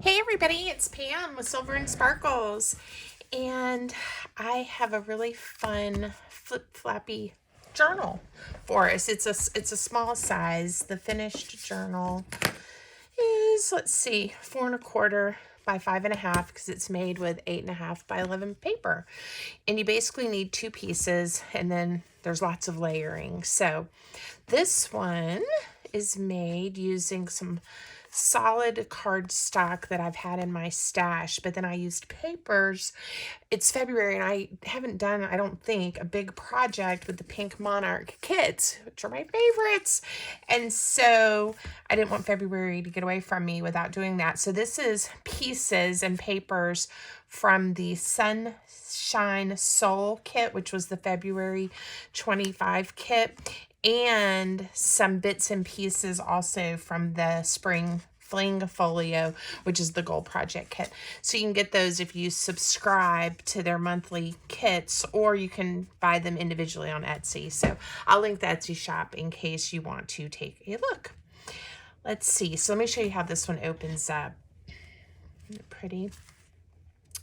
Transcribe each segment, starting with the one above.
Hey everybody, it's Pam with Silver and Sparkles, and I have a really fun flip-flappy journal for us. It's a small size. The finished journal is, let's see, 4¼ by 5½, because it's made with 8½ by 11 paper, and you basically need two pieces, and then there's lots of layering. So this one is made using some solid cardstock that I've had in my stash, but then I used papers. It's February and I haven't done, I don't think, a big project with the Pink Monarch kits, which are my favorites. And so I didn't want February to get away from me without doing that. So this is pieces and papers from the Sunshine Soul kit, which was the February 25 kit, and some bits and pieces also from the spring Fling Folio, which is the Gold Project kit. So you can get those if you subscribe to their monthly kits, or you can buy them individually on Etsy. So I'll link the Etsy shop in case you want to take a look. Let's see. So let me show you how this one opens up. Isn't it pretty? It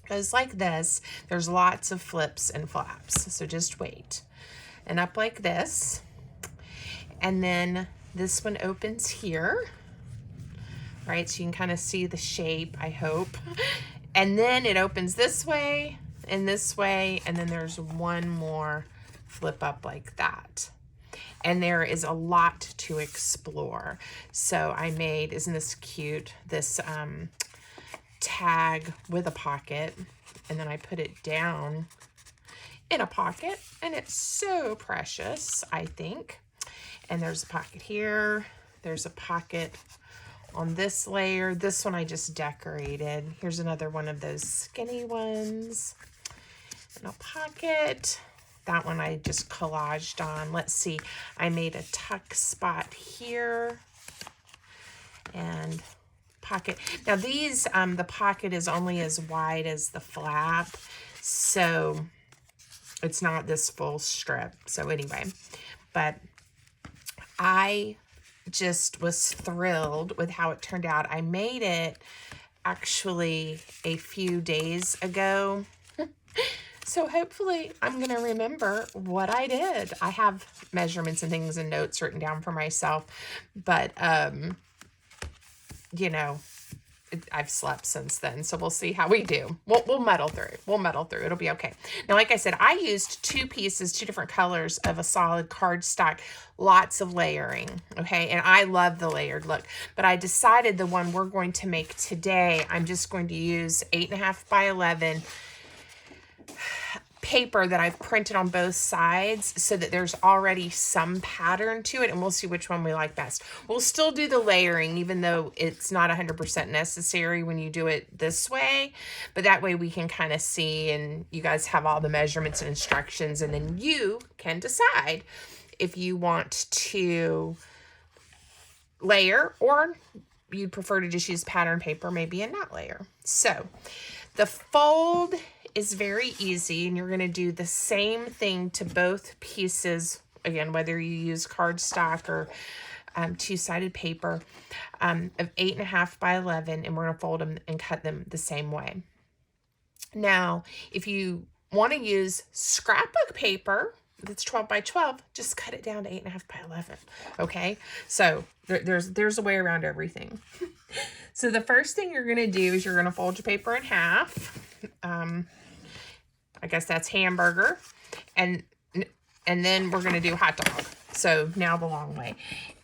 goes like this. There's lots of flips and flaps, so just wait. And up like this. And then this one opens here, right? So you can kind of see the shape, I hope. And then it opens this way, and then there's one more flip up like that. And there is a lot to explore. So I made, isn't this cute, this tag with a pocket, and then I put it down in a pocket, and it's so precious, I think. And there's a pocket here. There's a pocket on this layer. This one I just decorated. Here's another one of those skinny ones. And a pocket. That one I just collaged on. Let's see. I made a tuck spot here. And pocket. Now these, the pocket is only as wide as the flap. So it's not this full strip. So anyway, but I just was thrilled with how it turned out. I made it actually a few days ago. So hopefully I'm going to remember what I did. I have measurements and things and notes written down for myself, but, you know, I've slept since then, so we'll see how we do. We'll muddle through. We'll muddle through. It'll be okay. Now, like I said, I used two pieces, two different colors of a solid cardstock, lots of layering, okay? And I love the layered look, but I decided the one we're going to make today, I'm just going to use 8½ by 11 paper that I've printed on both sides so that there's already some pattern to it, and we'll see which one we like best. We'll still do the layering even though it's not 100% necessary when you do it this way, but that way we can kind of see, and you guys have all the measurements and instructions, and then you can decide if you want to layer or you'd prefer to just use pattern paper maybe and not layer. So the fold is very easy, and you're going to do the same thing to both pieces, again, whether you use cardstock or two-sided paper, of 8½ by 11, and we're going to fold them and cut them the same way. Now, if you want to use scrapbook paper that's 12 by 12, just cut it down to 8½ by 11, okay? So there's a way around everything. So the first thing you're going to do is you're going to fold your paper in half. I guess that's hamburger, and then we're going to do hot dog. So now the long way.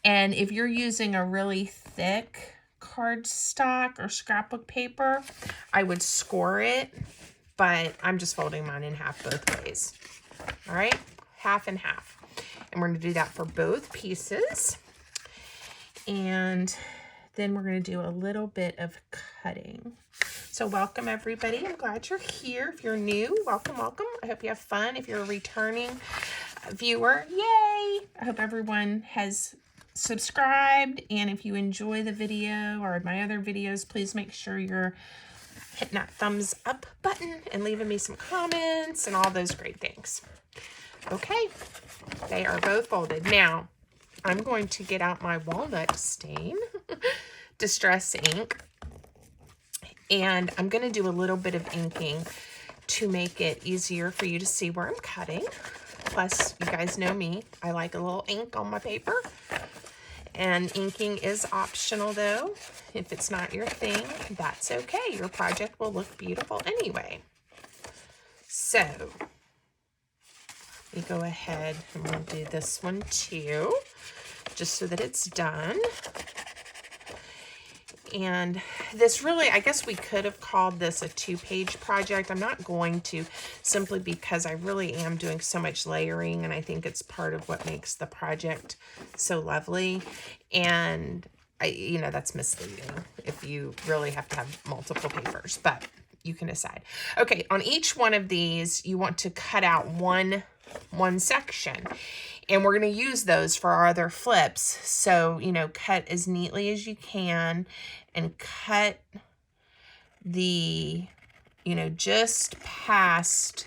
And if you're using a really thick cardstock or scrapbook paper, I would score it, but I'm just folding mine in half both ways. All right, half and half. And we're going to do that for both pieces. And then we're going to do a little bit of cutting. So welcome everybody. I'm glad you're here. If you're new, welcome, welcome. I hope you have fun. If you're a returning viewer, yay! I hope everyone has subscribed. And if you enjoy the video or my other videos, please make sure you're hitting that thumbs up button and leaving me some comments and all those great things. Okay, they are both folded. Now, I'm going to get out my walnut stain distress ink, And I'm going to do a little bit of inking to make it easier for you to see where I'm cutting. Plus, you guys know me, I like a little ink on my paper. And inking is optional though. If it's not your thing, that's okay. Your project will look beautiful anyway. So, we go ahead and we'll do this one too, just so that it's done. And this really, I guess we could have called this a 2-page project. I'm not going to, simply because I really am doing so much layering, and I think it's part of what makes the project so lovely. And you know, that's misleading if you really have to have multiple papers, but you can decide. Okay, on each one of these, you want to cut out one section. And we're going to use those for our other flips. So, you know, cut as neatly as you can and cut the, you know, just past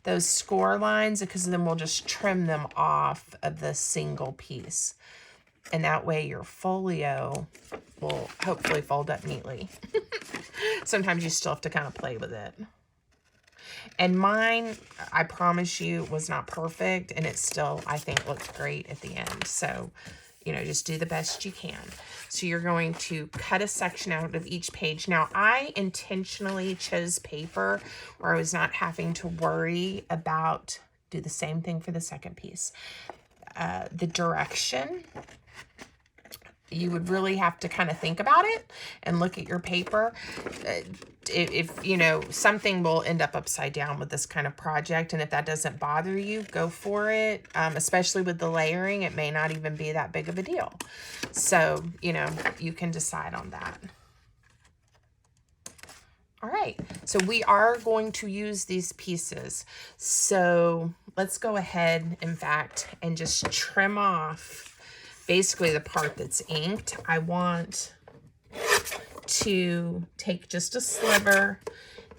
those score lines, because then we'll just trim them off of the single piece. And that way your folio will hopefully fold up neatly. Sometimes you still have to kind of play with it. And mine, I promise you, was not perfect, and it still, I think, looked great at the end. So, you know, just do the best you can. So you're going to cut a section out of each page. Now, I intentionally chose paper where I was not having to worry about, do the same thing for the second piece. The direction, you would really have to kind of think about it and look at your paper. If you know, something will end up upside down with this kind of project, and if that doesn't bother you, go for it. Especially with the layering, it may not even be that big of a deal. So, you know, you can decide on that. All right, so we are going to use these pieces. So let's go ahead, in fact, and just trim off basically the part that's inked. I want to take just a sliver,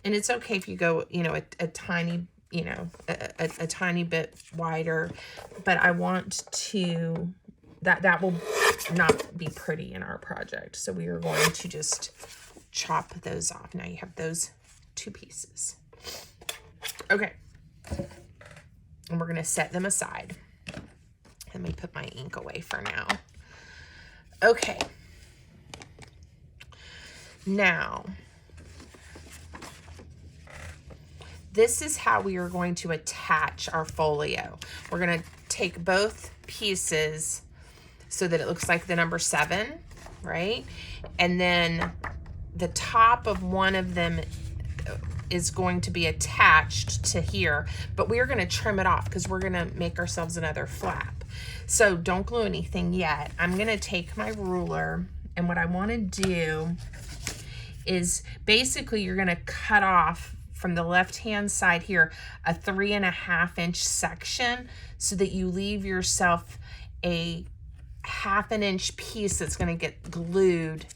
and it's okay if you go, you know, a tiny, you know, a tiny bit wider, but I want to, that will not be pretty in our project. So we are going to just chop those off. Now you have those 2 pieces. Okay. And we're going to set them aside. Let me put my ink away for now. Okay. Now, this is how we are going to attach our folio. We're going to take both pieces so that it looks like the number 7, right? And then the top of one of them is going to be attached to here, but we are going to trim it off because we're going to make ourselves another flap. So don't glue anything yet. I'm going to take my ruler, and what I want to do is basically you're going to cut off from the left-hand side here a 3.5 inch section so that you leave yourself a 1/2 inch piece that's going to get glued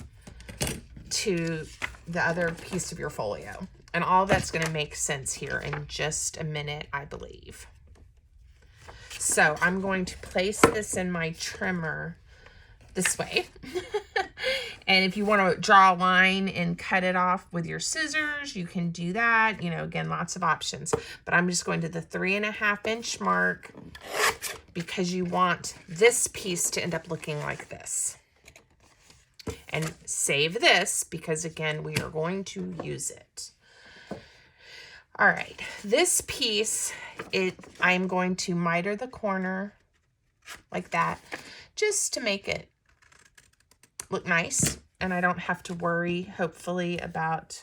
to the other piece of your folio. And all that's going to make sense here in just a minute, I believe. So I'm going to place this in my trimmer this way. And if you want to draw a line and cut it off with your scissors, you can do that. You know, again, lots of options. But I'm just going to the 3.5 inch mark because you want this piece to end up looking like this. And save this because, again, we are going to use it. All right, this piece, I'm going to miter the corner like that just to make it look nice, and I don't have to worry, hopefully, about,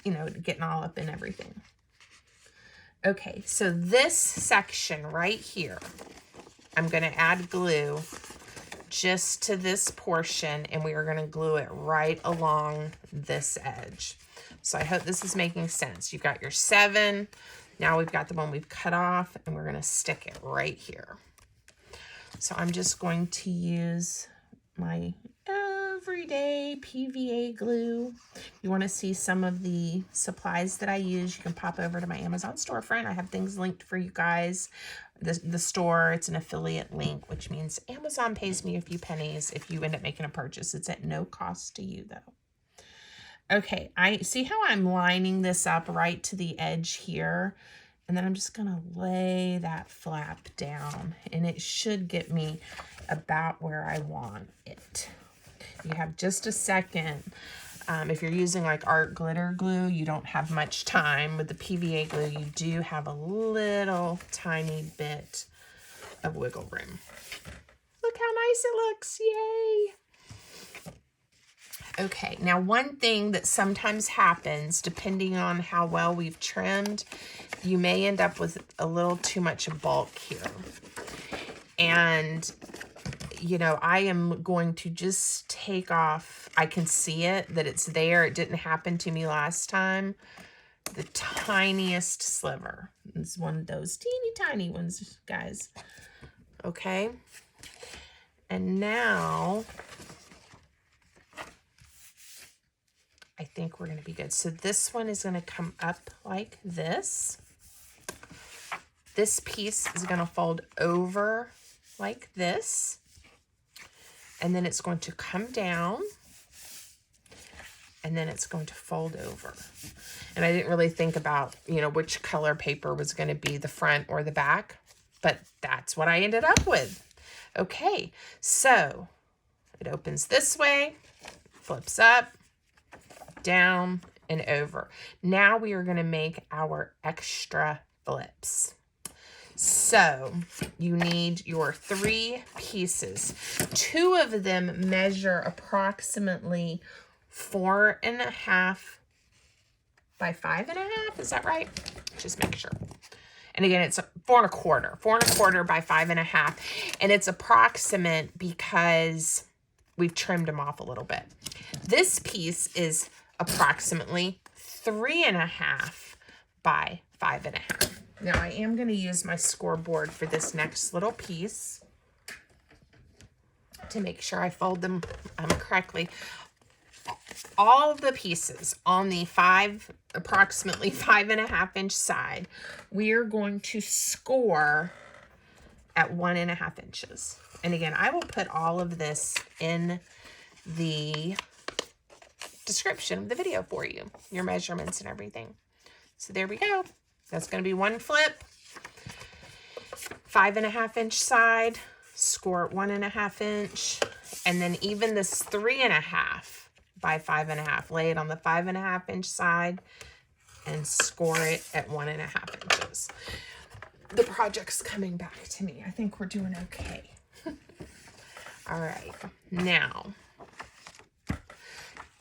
you know, getting all up in everything. Okay, so this section right here, I'm going to add glue just to this portion, and we are going to glue it right along this edge. So I hope this is making sense. You've got your 7. Now we've got the one we've cut off, and we're going to stick it right here. So I'm just going to use my everyday PVA glue. If you want to see some of the supplies that I use, you can pop over to my Amazon storefront. I have things linked for you guys. the store. It's an affiliate link, which means Amazon pays me a few pennies if you end up making a purchase. It's at no cost to you though. Okay, I see how I'm lining this up right to the edge here. And then I'm just gonna lay that flap down and it should get me about where I want it. You have just a second. If you're using like art glitter glue, you don't have much time. With the PVA glue, you do have a little tiny bit of wiggle room. Look how nice it looks, yay! Okay, now one thing that sometimes happens, depending on how well we've trimmed, you may end up with a little too much bulk here. And, you know, I am going to just take off, I can see it, that it's there. It didn't happen to me last time. The tiniest sliver. It's one of those teeny tiny ones, guys. Okay. And now I think we're going to be good. So this one is going to come up like this. This piece is going to fold over like this. And then it's going to come down. And then it's going to fold over. And I didn't really think about, you know, which color paper was going to be the front or the back. But that's what I ended up with. Okay, so it opens this way, flips up, down, and over. Now we are going to make our extra flips. So you need your 3 pieces. 2 of them measure approximately 4.5 by 5.5. Is that right? Just make sure. And again, it's 4.25 by 5.5. And it's approximate because we've trimmed them off a little bit. This piece is approximately 3.5 by 5.5. Now I am going to use my scoreboard for this next little piece to make sure I fold them correctly. All the pieces on the approximately 5.5 inch side, we are going to score at 1.5 inches. And again, I will put all of this in the description of the video for you, your measurements and everything. So there we go. That's going to be one flip, 5.5 inch side, score at 1.5 inch, and then even this 3.5 by 5.5, lay it on the 5.5 inch side and score it at 1.5 inches. The project's coming back to me. I think we're doing okay. All right, now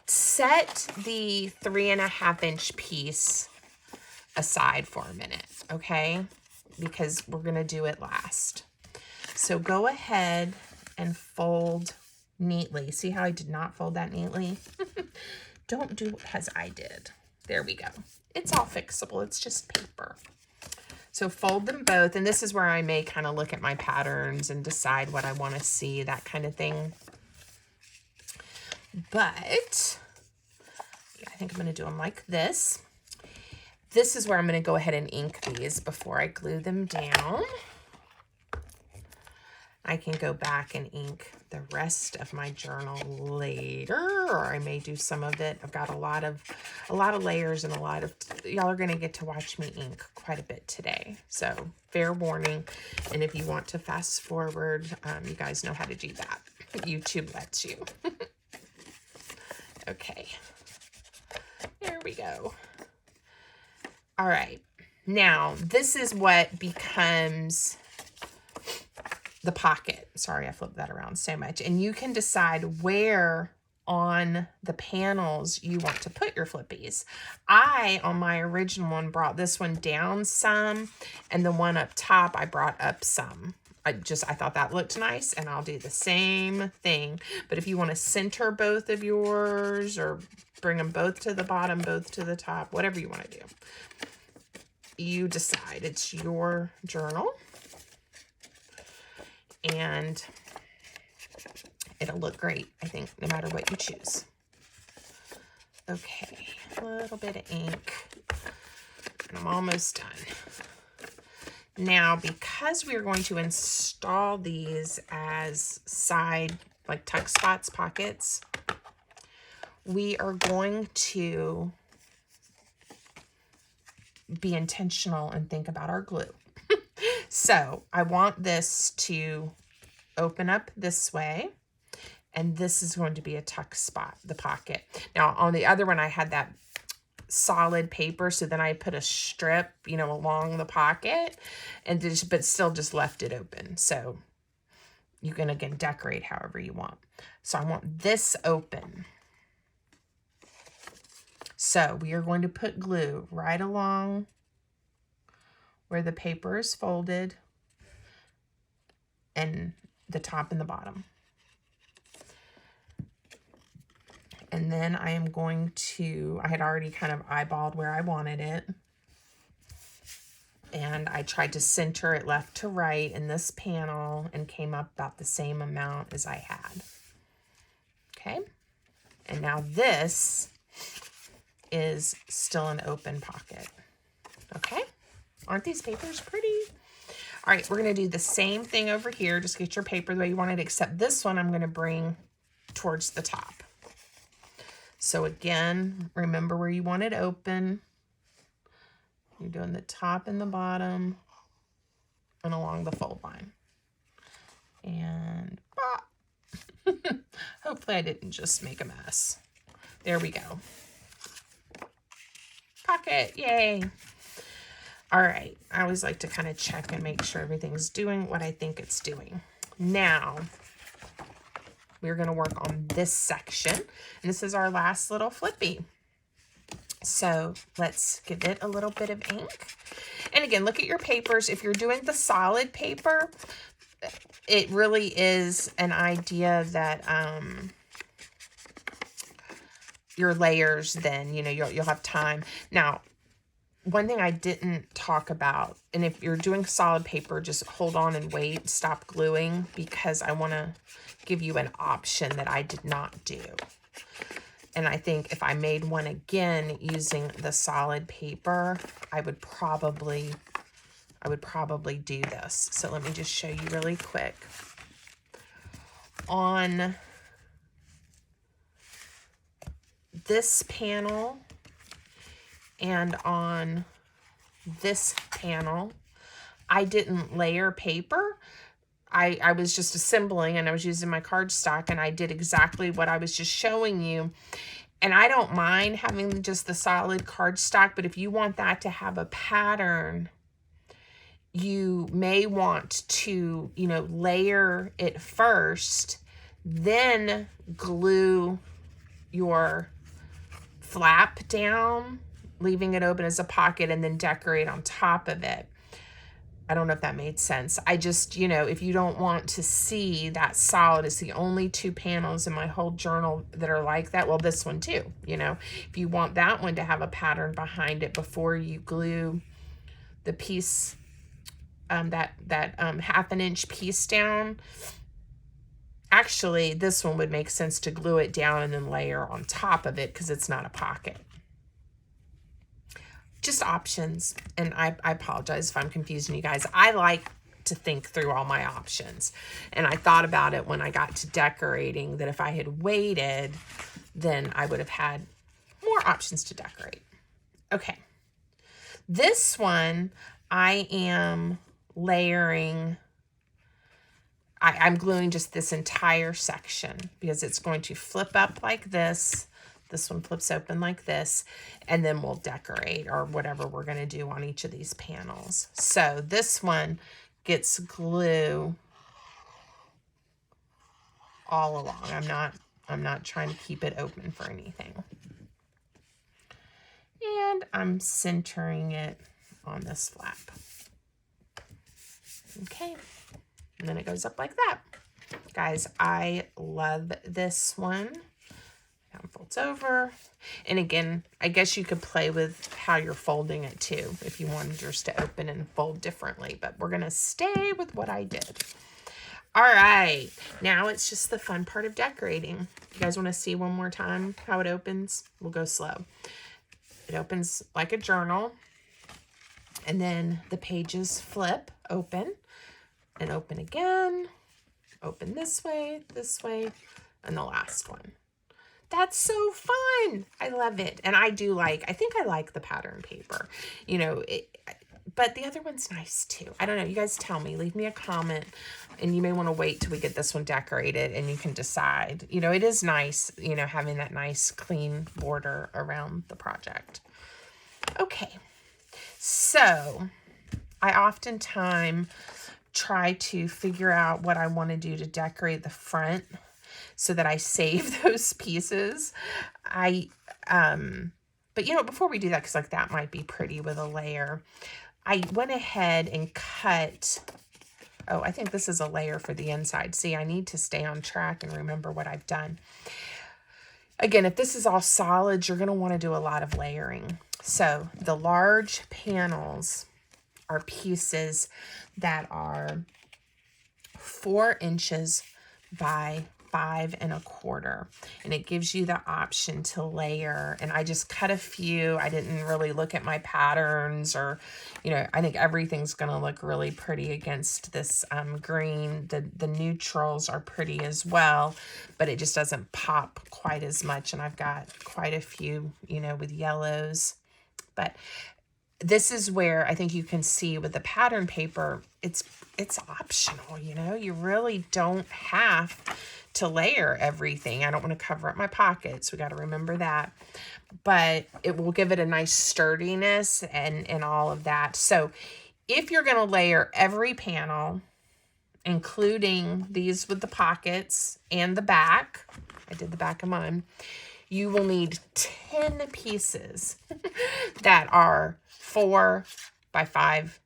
set the 3.5 inch piece aside for a minute, okay? Because we're gonna do it last. So go ahead and fold neatly. See how I did not fold that neatly? Don't do as I did. There we go. It's all fixable. It's just paper. So fold them both. And this is where I may kind of look at my patterns and decide what I want to see, that kind of thing. But I think I'm going to do them like this. This is where I'm going to go ahead and ink these before I glue them down. I can go back and ink the rest of my journal later, or I may do some of it. I've got a lot of layers and y'all are going to get to watch me ink quite a bit today. So fair warning. And if you want to fast forward, you guys know how to do that. YouTube lets you. Okay. There we go. All right. Now, this is what becomes the pocket. Sorry, I flipped that around so much. And you can decide where on the panels you want to put your flippies. I, on my original one, brought this one down some, and the one up top I brought up some. I thought that looked nice, and I'll do the same thing. But if you want to center both of yours, or bring them both to the bottom, both to the top, whatever you want to do, you decide. It's your journal. And it'll look great, I think, no matter what you choose. Okay, a little bit of ink, and I'm almost done. Now, because we are going to install these as side, like tuck spots, pockets, we are going to be intentional and think about our glue. So I want this to open up this way, and this is going to be a tuck spot, the pocket. Now on the other one, I had that solid paper, so then I put a strip, you know, along the pocket, and just, but still just left it open. So you can again decorate however you want. So I want this open. So we are going to put glue right along where the paper is folded and the top and the bottom. And then I am going to, I had already kind of eyeballed where I wanted it. And I tried to center it left to right in this panel and came up about the same amount as I had. Okay. And now this is still an open pocket. Okay. Aren't these papers pretty? All right, we're going to do the same thing over here. Just get your paper the way you want it, except this one I'm going to bring towards the top. So again, remember where you want it open. You're doing the top and the bottom and along the fold line. And hopefully I didn't just make a mess. There we go. Pocket, yay. All right, I always like to kind of check and make sure everything's doing what I think it's doing. Now, we're gonna work on this section, and this is our last little flippy. So let's give it a little bit of ink. And again, look at your papers. If you're doing the solid paper, it really is an idea that your layers, then, you know, you'll have time. Now, one thing I didn't talk about, and if you're doing solid paper, just hold on and wait, stop gluing, because I want to give you an option that I did not do. And I think if I made one again using the solid paper, I would probably do this. So let me just show you really quick. On this panel and on this panel, I didn't layer paper. I was just assembling, and I was using my cardstock, and I did exactly what I was just showing you. And I don't mind having just the solid cardstock, but if you want that to have a pattern, you may want to, you know, layer it first, then glue your flap down, leaving it open as a pocket, and then decorate on top of it. I don't know if that made sense. I just, you know, if you don't want to see that solid, it's the only two panels in my whole journal that are like that. Well, this one too, you know, if you want that one to have a pattern behind it before you glue the piece, that half an inch piece down, actually this one would make sense to glue it down and then layer on top of it because it's not a pocket. Just options, and I apologize if I'm confusing you guys. I like to think through all my options, and I thought about it when I got to decorating that if I had waited, then I would have had more options to decorate. Okay, this one I am layering. I'm gluing just this entire section because it's going to flip up like this. This one flips open like this, and then we'll decorate or whatever we're going to do on each of these panels. So this one gets glue all along. I'm not trying to keep it open for anything. And I'm centering it on this flap. Okay. And then it goes up like that. Guys, I love this one. Folds over, and again, I guess you could play with how you're folding it too if you wanted yours to open and fold differently, but we're gonna stay with what I did. All right, now it's just the fun part of decorating. You guys want to see one more time how it opens? We'll go slow. It opens like a journal, And then the pages flip open and open again, open this way, and the last one. That's so fun. I love it. And I think I like the pattern paper, you know, but the other one's nice too. I don't know. You guys tell me, leave me a comment, and you may want to wait till we get this one decorated and you can decide. You know, it is nice, you know, having that nice clean border around the project. Okay. So I oftentimes try to figure out what I want to do to decorate the front so that I save those pieces. But you know, before we do that, because like that might be pretty with a layer, I went ahead and cut, oh, I think this is a layer for the inside. See, I need to stay on track and remember what I've done. Again, if this is all solid, you're going to want to do a lot of layering. So the large panels are pieces that are 4 inches by 5 1/4, and it gives you the option to layer. And I just cut a few. I didn't really look at my patterns, or, you know, I think everything's going to look really pretty against this green. The neutrals are pretty as well, but it just doesn't pop quite as much. And I've got quite a few, you know, with yellows. But this is where I think you can see with the pattern paper, it's optional, you know. You really don't have to layer everything. I don't want to cover up my pockets. We got to remember that. But it will give it a nice sturdiness and all of that. So if you're going to layer every panel, including these with the pockets and the back, I did the back of mine, you will need 10 pieces that are 4 by 5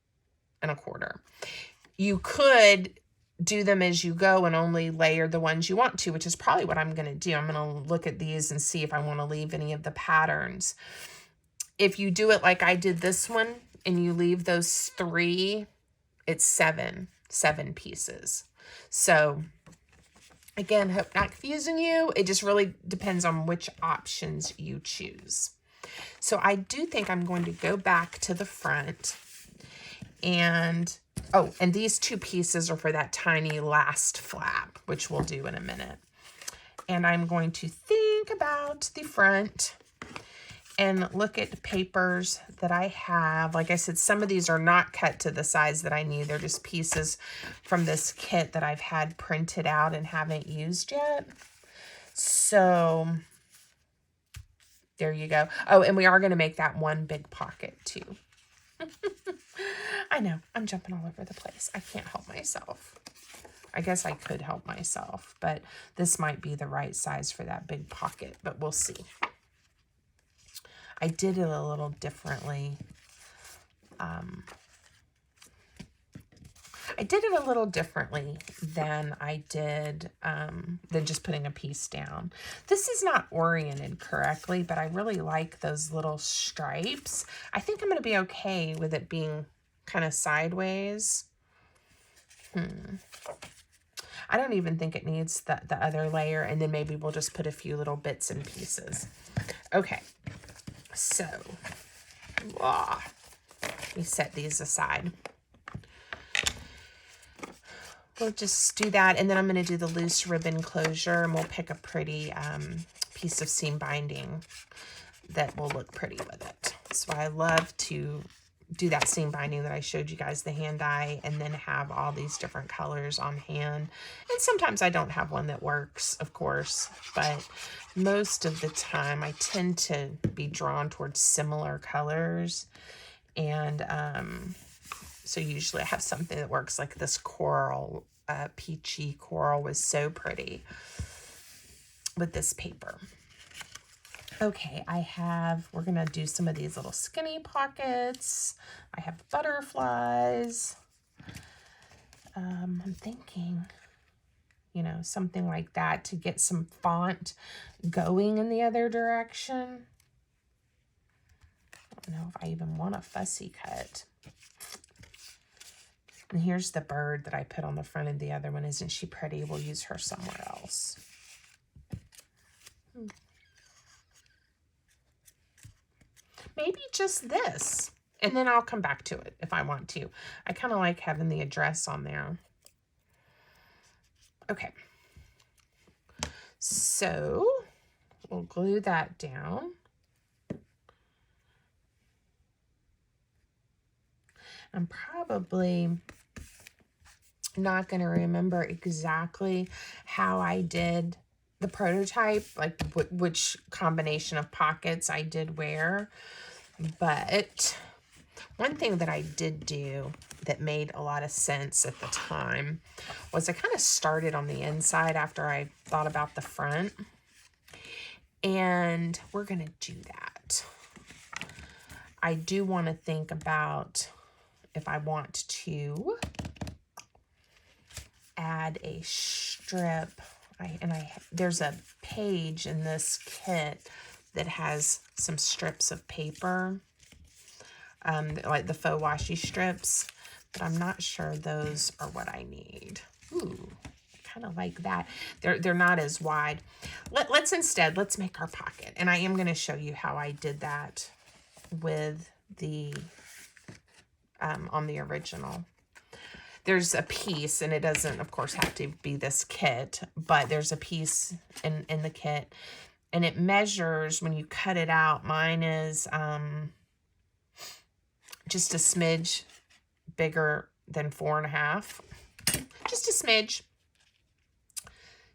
1/4. You could do them as you go and only layer the ones you want to, which is probably what I'm going to do. I'm going to look at these and see if I want to leave any of the patterns. If you do it like I did this one and you leave those 3, it's 7 pieces. So again, hope not confusing you. It just really depends on which options you choose. So I do think I'm going to go back to the front, and oh, and these 2 pieces are for that tiny last flap, which we'll do in a minute. And I'm going to think about the front and look at the papers that I have. Like I said, some of these are not cut to the size that I need. They're just pieces from this kit that I've had printed out and haven't used yet. So there you go. Oh, and we are going to make that one big pocket too. I know, I'm jumping all over the place. I can't help myself. I guess I could help myself, but this might be the right size for that big pocket, but we'll see. I did it a little differently. I did it a little differently than I did than just putting a piece down. This is not oriented correctly, but I really like those little stripes. I think I'm going to be okay with it being kind of sideways. I don't even think it needs the other layer, and then maybe we'll just put a few little bits and pieces. Okay, so let me set these aside. We'll just do that, and then I'm going to do the loose ribbon closure, and we'll pick a pretty piece of seam binding that will look pretty with it. So I love to do that seam binding that I showed you guys, the hand dye, and then have all these different colors on hand. And sometimes I don't have one that works, of course, but most of the time I tend to be drawn towards similar colors. And so usually I have something that works, like this coral, peachy coral was so pretty with this paper. Okay, we're going to do some of these little skinny pockets. I have butterflies. I'm thinking, you know, something like that to get some font going in the other direction. I don't know if I even want a fussy cut. And here's the bird that I put on the front of the other one. Isn't she pretty? We'll use her somewhere else. Maybe just this. And then I'll come back to it if I want to. I kind of like having the address on there. Okay. So we'll glue that down. I'm probably not going to remember exactly how I did the prototype, like which combination of pockets I did where. But one thing that I did do that made a lot of sense at the time was I kind of started on the inside after I thought about the front. And we're going to do that. I do want to think about if I want to add a strip. There's a page in this kit that has some strips of paper, like the faux washi strips, but I'm not sure those are what I need. Ooh, kind of like that. They're not as wide. Let's make our pocket, and I am going to show you how I did that with the on the original. There's a piece, and it doesn't, of course, have to be this kit, but there's a piece in the kit, and it measures when you cut it out. Mine is just a smidge bigger than 4.5, just a smidge.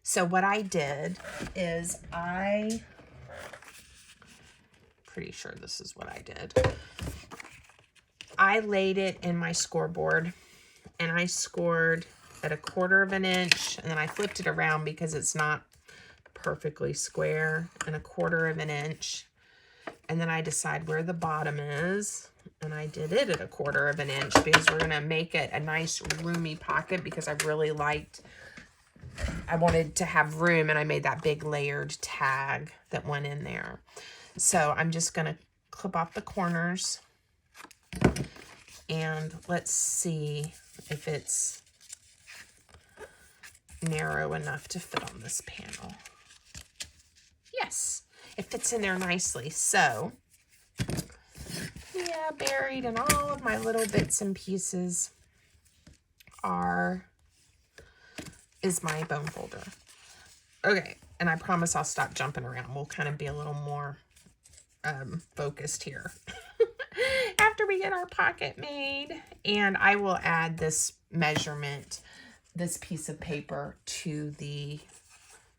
So what I did is pretty sure this is what I did. I laid it in my scoreboard, and I scored at 1/4 inch, and then I flipped it around because it's not perfectly square, and 1/4 inch. And then I decide where the bottom is, and I did it at 1/4 inch because we're going to make it a nice roomy pocket because I wanted to have room, and I made that big layered tag that went in there. So I'm just going to clip off the corners, and let's see if it's narrow enough to fit on this panel. Yes, it fits in there nicely. So yeah, buried in all of my little bits and pieces is my bone folder. Okay, and I promise I'll stop jumping around. We'll kind of be a little more focused here after we get our pocket made. And I will add this measurement, this piece of paper, to the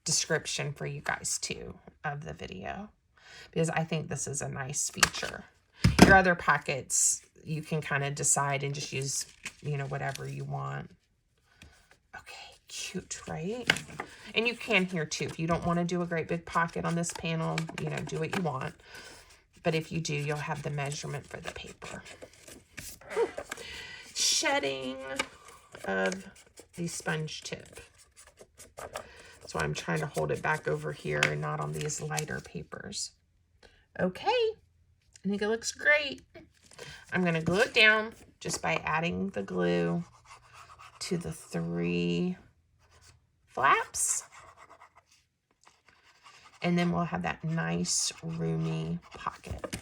description for you guys too of the video, because I think this is a nice feature. Your other pockets, you can kind of decide and just use, whatever you want. Okay, cute, right? And you can here too. If you don't want to do a great big pocket on this panel, do what you want. But if you do, you'll have the measurement for the paper. Shedding of the sponge tip. So I'm trying to hold it back over here and not on these lighter papers. Okay, I think it looks great. I'm going to glue it down just by adding the glue to the 3 flaps. And then we'll have that nice roomy pocket.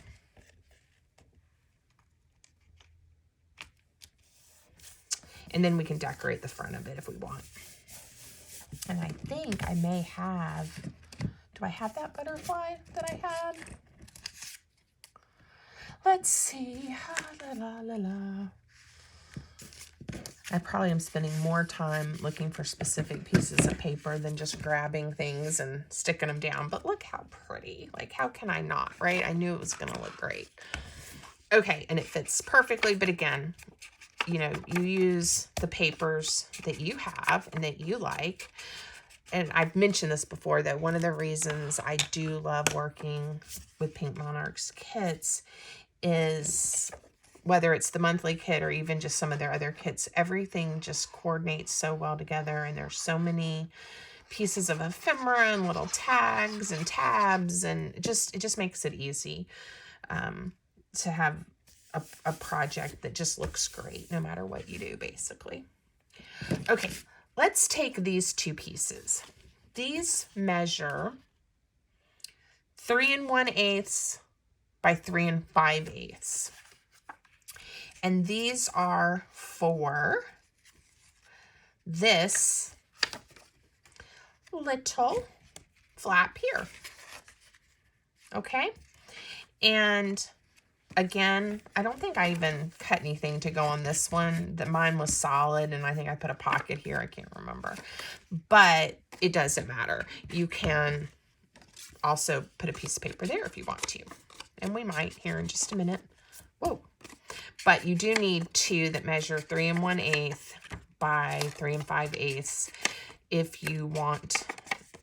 And then we can decorate the front of it if we want. And I think I may have, do I have that butterfly that I had? Let's see. La, la, la, la. I probably am spending more time looking for specific pieces of paper than just grabbing things and sticking them down. But look how pretty. Like, how can I not, right? I knew it was going to look great. Okay, and it fits perfectly. But again, you use the papers that you have and that you like. And I've mentioned this before, that one of the reasons I do love working with Pink Monarchs kits is, whether it's the monthly kit or even just some of their other kits, everything just coordinates so well together, and there's so many pieces of ephemera and little tags and tabs, and it just makes it easy to have a project that just looks great no matter what you do, basically. Okay, let's take these 2 pieces. These measure 3 1/8 by 3 5/8. And these are for this little flap here. Okay. And again, I don't think I even cut anything to go on this one. Mine was solid, and I think I put a pocket here. I can't remember. But it doesn't matter. You can also put a piece of paper there if you want to. And we might here in just a minute. Whoa. But you do need two that measure 3 1/8 by 3 5/8 if you want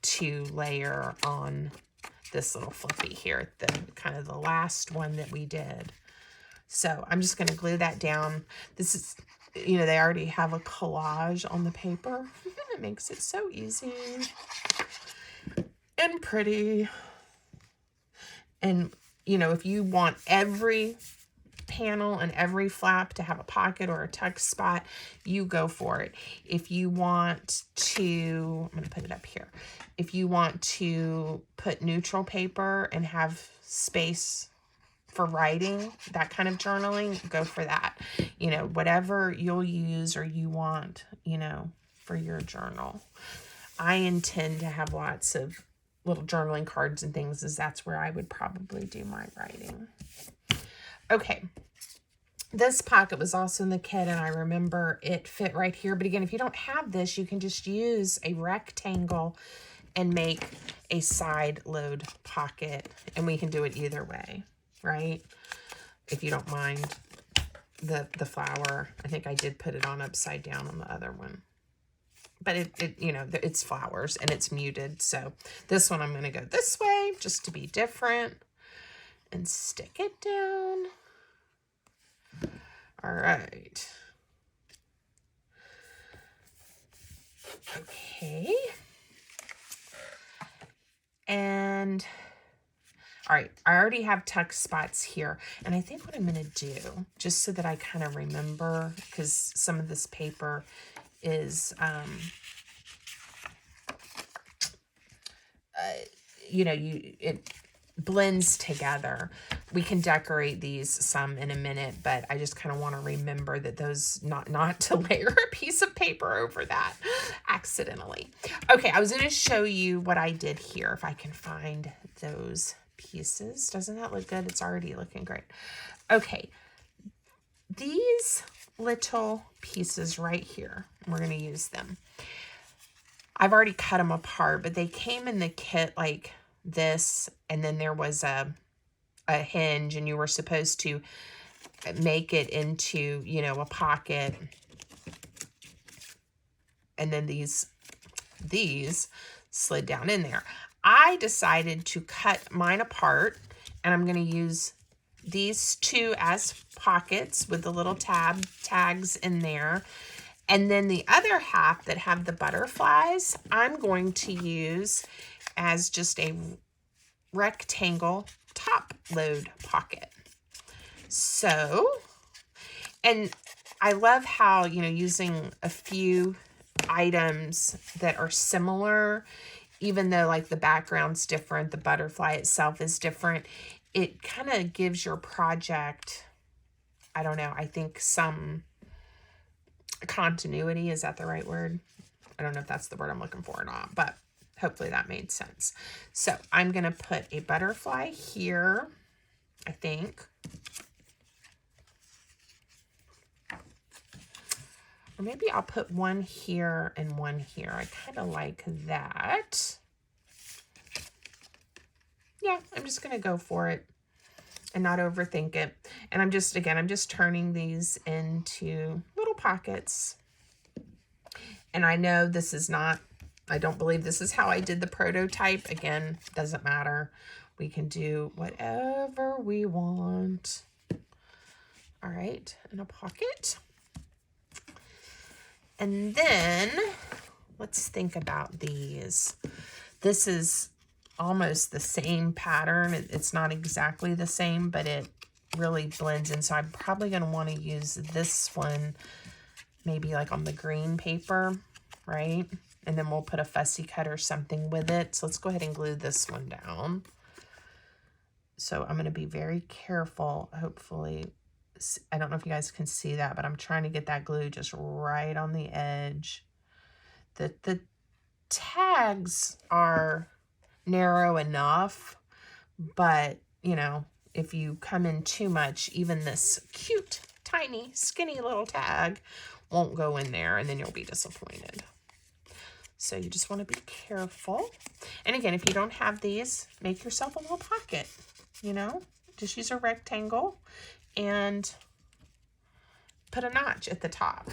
to layer on this little flippy here, the kind of the last one that we did. So I'm just going to glue that down. This is, you know, they already have a collage on the paper. It makes it so easy and pretty. And, you know, if you want every panel and every flap to have a pocket or a tuck spot, you go for it. If you want to, I'm going to put it up here. If you want to put neutral paper and have space for writing, that kind of journaling, go for that. You know, whatever you'll use or you want, you know, for your journal. I intend to have lots of little journaling cards and things, as that's where I would probably do my writing. Okay, this pocket was also in the kit, and I remember it fit right here. But again, if you don't have this, you can just use a rectangle and make a side load pocket, and we can do it either way, right? If you don't mind the flower. I think I did put it on upside down on the other one. But it you know, it's flowers and it's muted. So this one I'm going to go this way just to be different and stick it down. All right. Okay. And all right, I already have tuck spots here. And I think what I'm going to do, just so that I kind of remember, because some of this paper is, you know, it blends together. We can decorate these some in a minute, but I just kind of want to remember that those, not to layer a piece of paper over that accidentally. Okay, I was going to show you what I did here, if I can find those pieces. Doesn't that look good? It's already looking great. Okay, these little pieces right here, we're going to use them. I've already cut them apart, but they came in the kit like this, and then there was a hinge, and you were supposed to make it into, you know, a pocket. And then these slid down in there. I decided to cut mine apart, and I'm going to use these two as pockets with the little tags in there. And then the other half that have the butterflies, I'm going to use as just a rectangle top load pocket. So, and I love how, you know, using a few items that are similar, even though like the background's different, the butterfly itself is different, it kind of gives your project, I don't know, I think some continuity. Is that the right word? I don't know if that's the word I'm looking for or not, but hopefully that made sense. So I'm going to put a butterfly here, I think. Or maybe I'll put one here and one here. I kind of like that. Yeah, I'm just going to go for it and not overthink it. And I'm just turning these into little pockets. And I know this is not, I don't believe this is how I did the prototype. Again, doesn't matter. We can do whatever we want. All right, in a pocket. And then let's think about these. This is almost the same pattern. It's not exactly the same, but it really blends in. So I'm probably going to want to use this one maybe like on the green paper, right? And then we'll put a fussy cut or something with it. So let's go ahead and glue this one down. So I'm going to be very careful, hopefully, I don't know if you guys can see that, but I'm trying to get that glue just right on the edge. The tags are narrow enough, but you know, if you come in too much, even this cute, tiny, skinny little tag won't go in there, and then you'll be disappointed. So you just want to be careful. And again, if you don't have these, make yourself a little pocket, you know, just use a rectangle and put a notch at the top.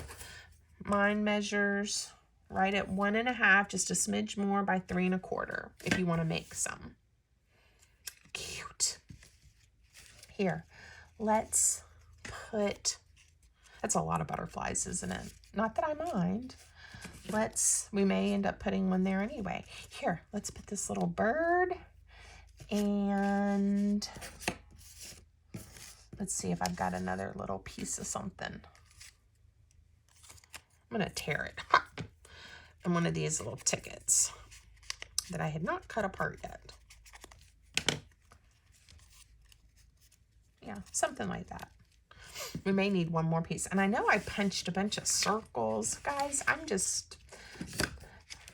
Mine measures right at 1.5, just a smidge more, by 3 1/4 if you want to make some. Cute. Here, let's put, that's a lot of butterflies, isn't it? Not that I mind. We may end up putting one there anyway. Here, let's put this little bird, and let's see if I've got another little piece of something. I'm going to tear it. Ha! And one of these little tickets that I had not cut apart yet. Yeah, something like that. We may need one more piece. And I know I punched a bunch of circles. Guys,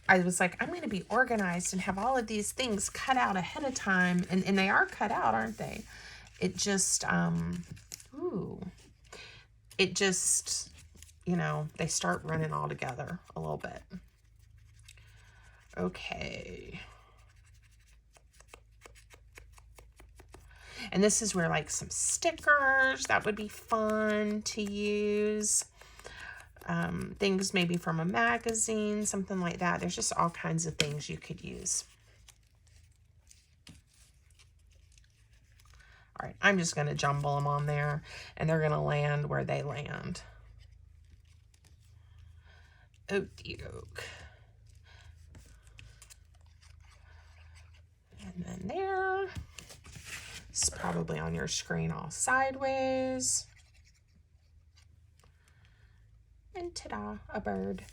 I was like, I'm going to be organized and have all of these things cut out ahead of time. And they are cut out, aren't they? It just, it just, you know, they start running all together a little bit. Okay. And this is where like some stickers, that would be fun to use. Things maybe from a magazine, something like that. There's just all kinds of things you could use. All right, I'm just going to jumble them on there, and they're going to land where they land. Okey-doke. And then there. It's probably on your screen all sideways. And ta-da, a bird.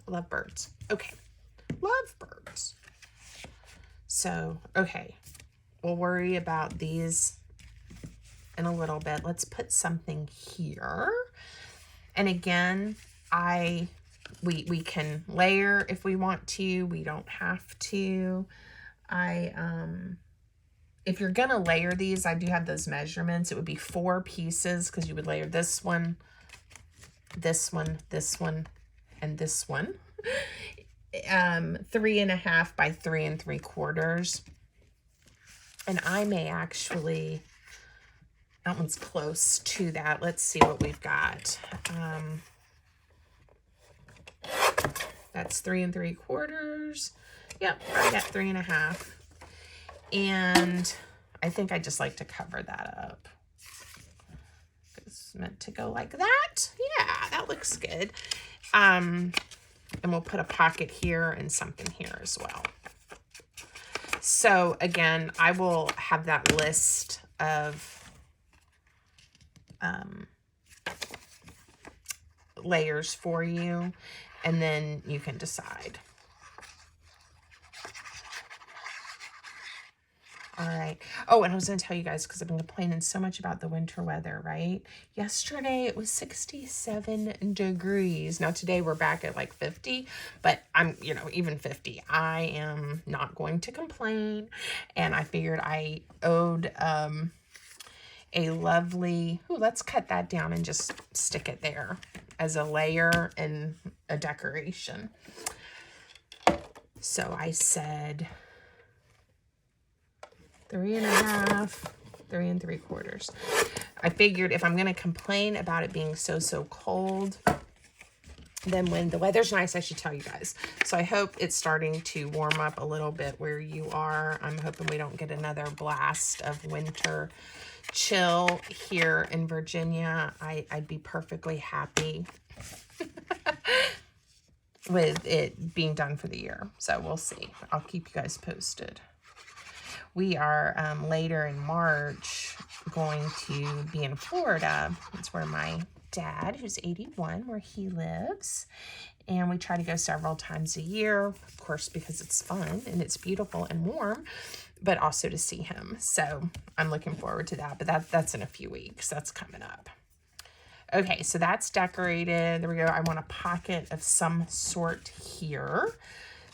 Love birds. Okay, love birds. So, okay, we'll worry about these in a little bit. Let's put something here. And again, we can layer if we want to. We don't have to. If you're gonna layer these, I do have those measurements. It would be 4 pieces, because you would layer this one, this one, this one, and this one. 3.5 by 3 3/4. And I may actually, that one's close to that. Let's see what we've got. That's 3 3/4. Yep, I got 3.5. And I think I just like to cover that up. It's meant to go like that. Yeah, that looks good. And we'll put a pocket here and something here as well. So again, I will have that list of layers for you, and then you can decide. All right. Oh, and I was going to tell you guys, because I've been complaining so much about the winter weather, right? Yesterday, it was 67 degrees. Now, today, we're back at like 50, but I'm, you know, even 50. I am not going to complain, and I figured I owed a lovely, let's cut that down and just stick it there as a layer and a decoration. So I said 3.5, 3 3/4. I figured if I'm going to complain about it being so cold, then when the weather's nice, I should tell you guys. So I hope it's starting to warm up a little bit where you are. I'm hoping we don't get another blast of winter chill here in Virginia. I'd be perfectly happy with it being done for the year. So we'll see. I'll keep you guys posted. We are later in March going to be in Florida. It's where my dad, who's 81, where he lives. And we try to go several times a year, of course, because it's fun and it's beautiful and warm. but also to see him. So I'm looking forward to that, but that's in a few weeks. That's coming up. Okay, so that's decorated. There we go. I want a pocket of some sort here.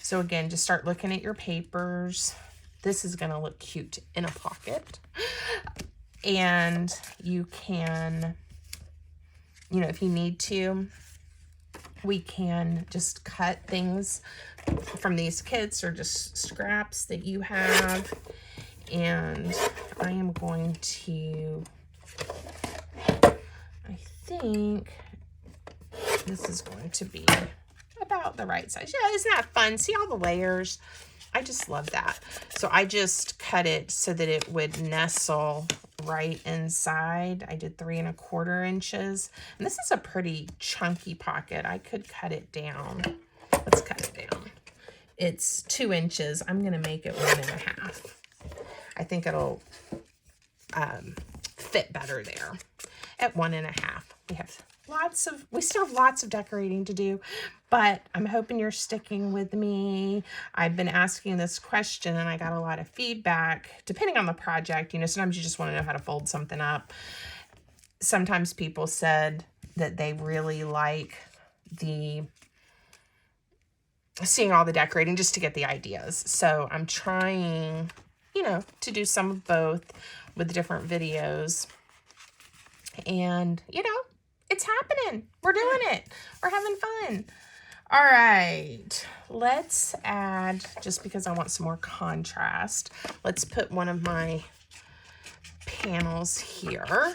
So again, just start looking at your papers. This is going to look cute in a pocket. And you can, you know, if you need to, we can just cut things from these kits or just scraps that you have. And I am going to, I think this is going to be about the right size. Yeah, isn't that fun? See all the layers? I just love that. So I just cut it so that it would nestle right inside. I did 3 1/4 inches. And this is a pretty chunky pocket. I could cut it down. Let's cut it down. It's 2 inches. I'm going to make it 1 1/2. I think it'll fit better there at 1 1/2. We still have lots of decorating to do, but I'm hoping you're sticking with me. I've been asking this question and I got a lot of feedback depending on the project. You know, sometimes you just want to know how to fold something up. Sometimes people said that they really like seeing all the decorating just to get the ideas. So I'm trying, you know, to do some of both with different videos. And, you know, it's happening. We're doing it. We're having fun. All right. Let's add, just because I want some more contrast, let's put one of my panels here.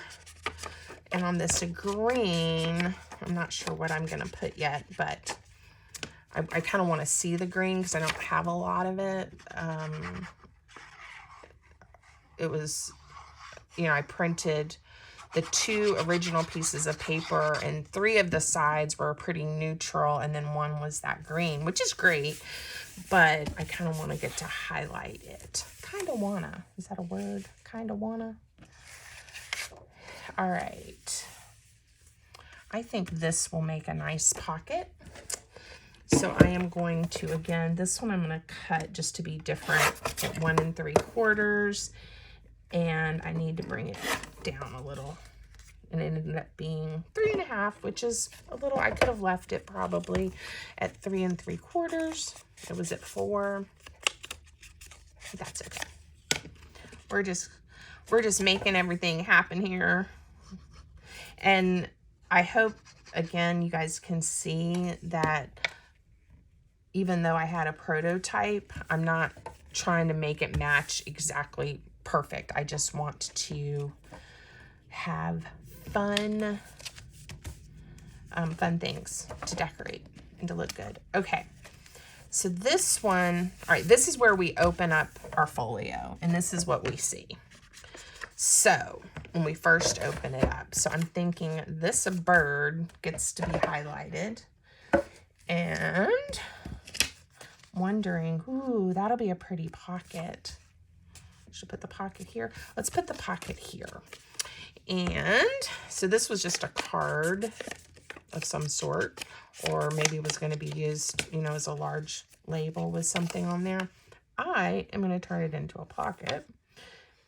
And on this green, I'm not sure what I'm going to put yet, but I kind of want to see the green because I don't have a lot of it. It was, you know, I printed the 2 original pieces of paper and 3 of the sides were pretty neutral and then 1 was that green, which is great, but I kind of want to get to highlight it. Kind of wanna. Is that a word? Kind of wanna. All right. I think this will make a nice pocket. So I am going to, again, this one I'm going to cut just to be different at 1 3/4. And I need to bring it down a little. And it ended up being 3 1/2, which is a little, I could have left it probably at 3 3/4. It was at 4. That's okay. We're just making everything happen here. And I hope, again, you guys can see that even though I had a prototype, I'm not trying to make it match exactly perfect. I just want to have fun things to decorate and to look good. Okay, so this one, all right, this is where we open up our folio, and this is what we see. So when we first open it up, so I'm thinking this bird gets to be highlighted, and wondering, ooh, that'll be a pretty pocket. Should put the pocket here. Let's put the pocket here. And so this was just a card of some sort, or maybe it was going to be used, you know, as a large label with something on there. I am going to turn it into a pocket,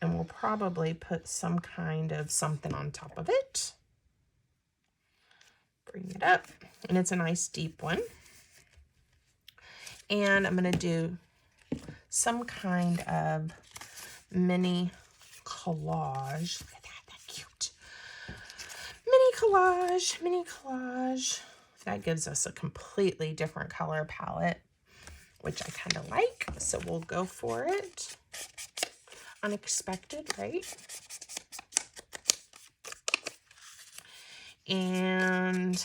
and we'll probably put some kind of something on top of it. Bring it up, and it's a nice deep one. And I'm going to do some kind of mini collage. Look at that, that's cute. Mini collage. That gives us a completely different color palette, which I kind of like. So we'll go for it. Unexpected, right? And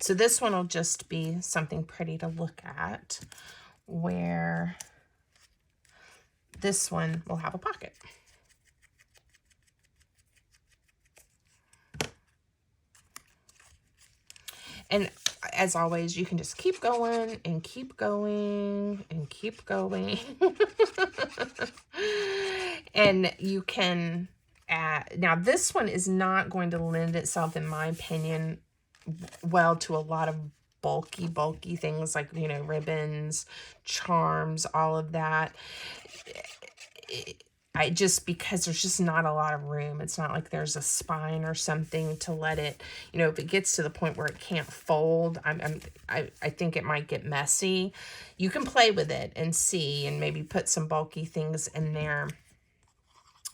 so this one will just be something pretty to look at, where this one will have a pocket. And as always, you can just keep going and keep going and keep going. And you can add, now this one is not going to lend itself, in my opinion, well to a lot of bulky things like, you know, ribbons, charms, all of that. I just, because there's just not a lot of room. It's not like there's a spine or something to let it, you know, if it gets to the point where it can't fold, I think it might get messy. You can play with it and see, and maybe put some bulky things in there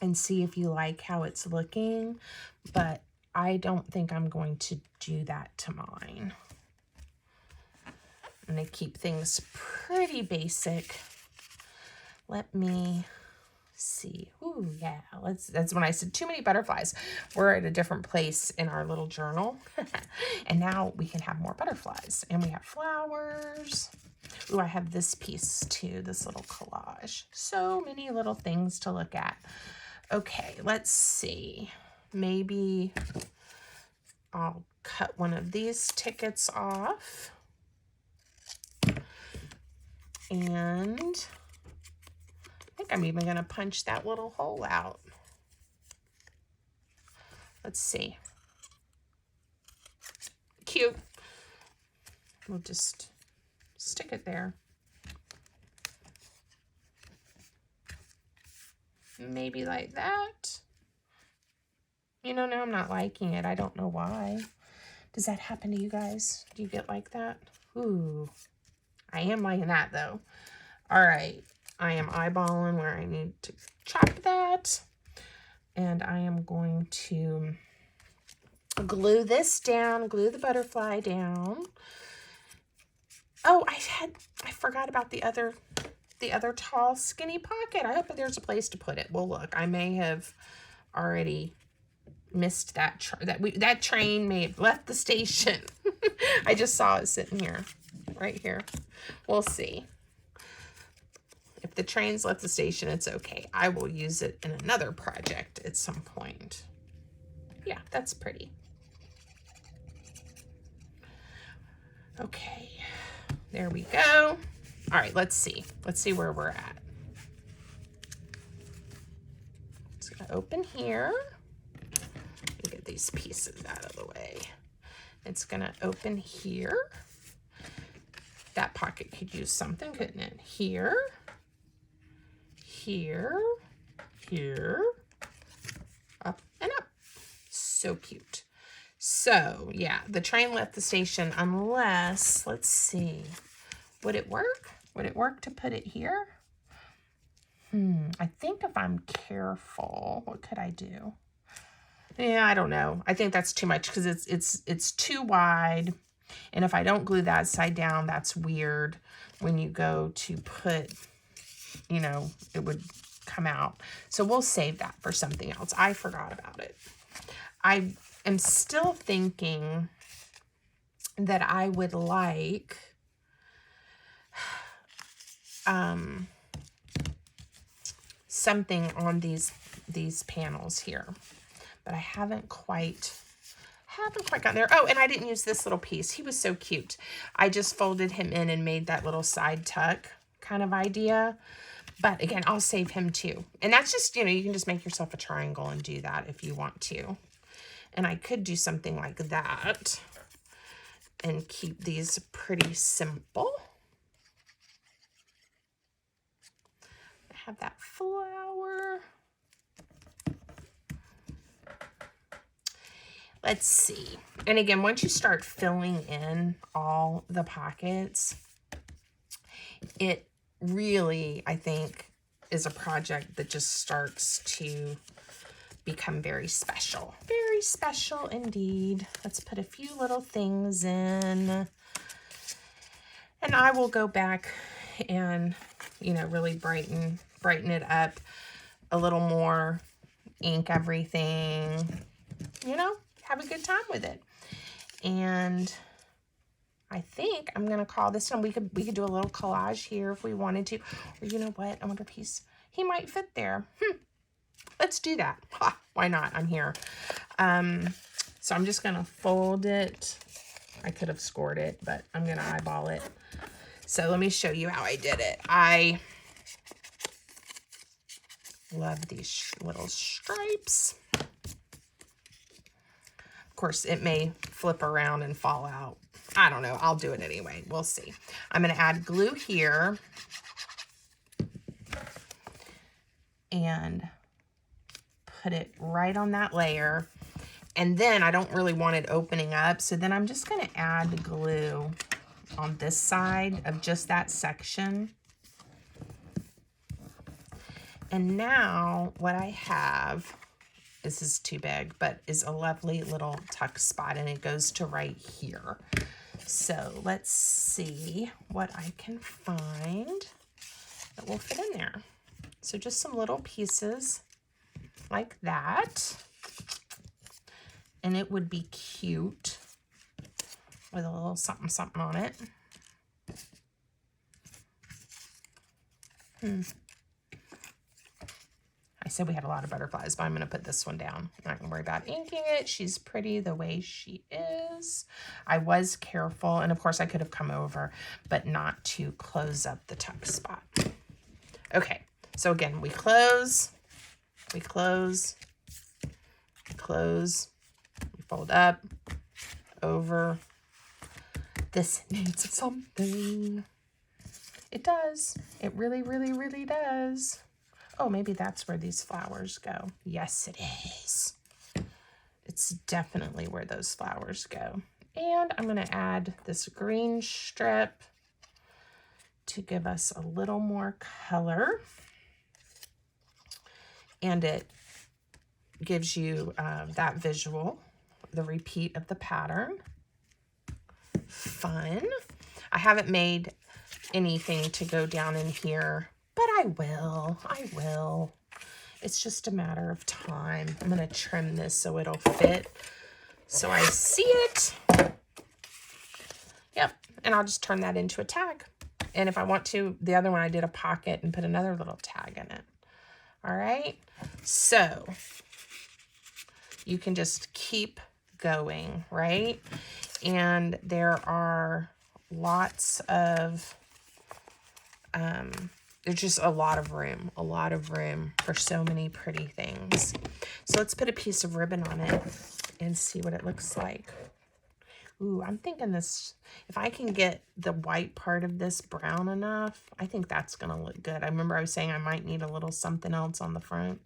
and see if you like how it's looking. But I don't think I'm going to do that to mine. I'm going to keep things pretty basic. Let me see. Ooh, yeah. That's when I said too many butterflies. We're at a different place in our little journal. And now we can have more butterflies. And we have flowers. Ooh, I have this piece too, this little collage. So many little things to look at. Okay, let's see. Maybe I'll cut one of these tickets off. And I think I'm even going to punch that little hole out. Let's see. Cute. We'll just stick it there. Maybe like that. You know, now I'm not liking it. I don't know why. Does that happen to you guys? Do you get like that? Ooh. I am liking that though. All right. I am eyeballing where I need to chop that. And I am going to glue this down, glue the butterfly down. Oh, I forgot about the other tall skinny pocket. I hope that there's a place to put it. Well, look, I may have already missed that that train may have left the station. I just saw it sitting here, right here. We'll see. If the train's left the station, it's okay. I will use it in another project at some point. Yeah, that's pretty. Okay, there we go. All right, let's see. Let's see where we're at. It's gonna open here. Let me get these pieces out of the way. It's gonna open here. That pocket could use something, couldn't it? Here, here, here, up and up. So cute. So yeah, the train left the station unless, let's see, would it work? Would it work to put it here? I think if I'm careful, what could I do? Yeah, I don't know. I think that's too much because it's too wide. And if I don't glue that side down, that's weird when you go to put, you know, it would come out. So we'll save that for something else. I forgot about it. I am still thinking that I would like something on these panels here, but I haven't quite gotten there. Oh, and I didn't use this little piece. He was so cute. I just folded him in and made that little side tuck kind of idea. But again, I'll save him too. And that's just, you know, you can just make yourself a triangle and do that if you want to. And I could do something like that and keep these pretty simple. I have that flower. Let's see. And again, once you start filling in all the pockets, it really, I think, is a project that just starts to become very special. Very special indeed. Let's put a few little things in. And I will go back and, you know, really brighten it up a little more, ink everything, you know, have a good time with it. And I think I'm gonna call this one. We could do a little collage here if we wanted to. Or you know what? I wonder if he might fit there. Let's do that. Ha, why not? I'm here. So I'm just gonna fold it. I could have scored it, but I'm gonna eyeball it. So let me show you how I did it. I love these little stripes. Of course, it may flip around and fall out. I don't know. I'll do it anyway. We'll see. I'm going to add glue here. And put it right on that layer. And then I don't really want it opening up. So then I'm just going to add glue on this side of just that section. And now what I have, this is too big, but is a lovely little tuck spot, and it goes to right here. So let's see what I can find that will fit in there. So just some little pieces like that. And it would be cute with a little something something on it. I said we had a lot of butterflies, but I'm going to put this one down. I'm not going to worry about inking it. She's pretty the way she is. I was careful, and of course I could have come over, but not to close up the tuck spot. Okay, so again, we close, we close, we close, we fold up, over. This needs something. It does. It really, really, really does. Oh, maybe that's where these flowers go. Yes, it is. It's definitely where those flowers go. And I'm going to add this green strip to give us a little more color. And it gives you that visual, the repeat of the pattern. Fun. I haven't made anything to go down in here, but I will. It's just a matter of time. I'm going to trim this so it'll fit, so I see it. Yep, and I'll just turn that into a tag. And if I want to, the other one I did a pocket and put another little tag in it. All right, so you can just keep going, right? And there are lots of, there's just a lot of room for so many pretty things. So let's put a piece of ribbon on it and see what it looks like. Ooh, I'm thinking this, if I can get the white part of this brown enough, I think that's gonna look good. I remember I was saying I might need a little something else on the front.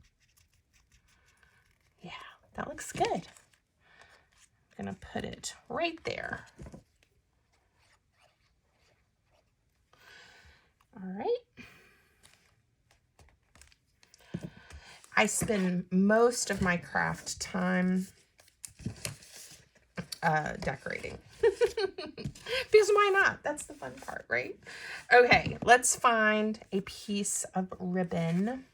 Yeah, that looks good. I'm gonna put it right there. All right. I spend most of my craft time decorating. Because why not? That's the fun part, right? Okay, let's find a piece of ribbon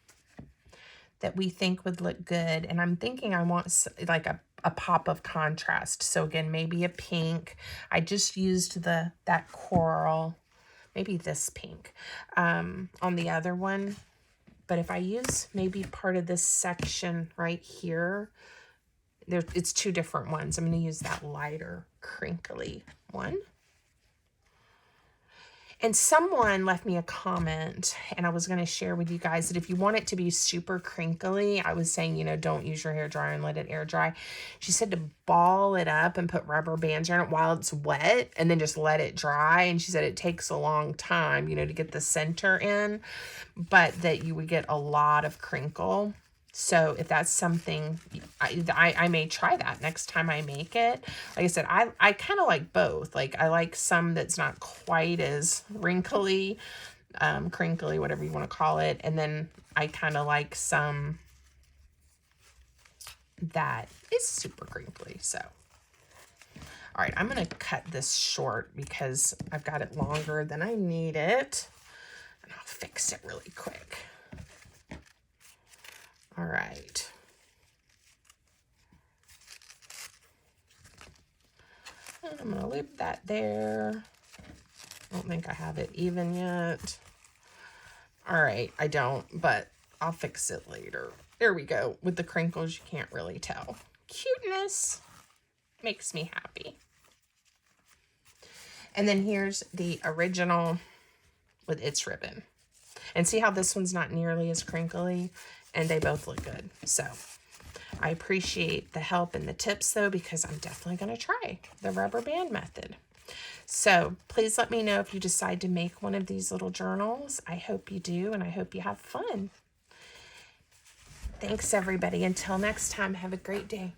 that we think would look good. And I'm thinking I want like a pop of contrast. So again, maybe a pink. I just used that coral, maybe this pink on the other one. But if I use maybe part of this section right here, it's two different ones. I'm going to use that lighter crinkly one. And someone left me a comment, and I was going to share with you guys that if you want it to be super crinkly, I was saying, you know, don't use your hair dryer and let it air dry. She said to ball it up and put rubber bands around it while it's wet and then just let it dry. And she said it takes a long time, you know, to get the center in, but that you would get a lot of crinkle. So if that's something, I may try that next time I make it. Like I said, I kind of like both. Like I like some that's not quite as wrinkly, crinkly, whatever you want to call it. And then I kind of like some that is super crinkly. So, all right, I'm going to cut this short because I've got it longer than I need it. And I'll fix it really quick. All right. And I'm going to loop that there. I don't think I have it even yet. All right, I don't, but I'll fix it later. There we go. With the crinkles, you can't really tell. Cuteness makes me happy. And then here's the original with its ribbon. And see how this one's not nearly as crinkly? And they both look good. So I appreciate the help and the tips though, because I'm definitely going to try the rubber band method. So please let me know if you decide to make one of these little journals. I hope you do, and I hope you have fun. Thanks, everybody. Until next time, have a great day.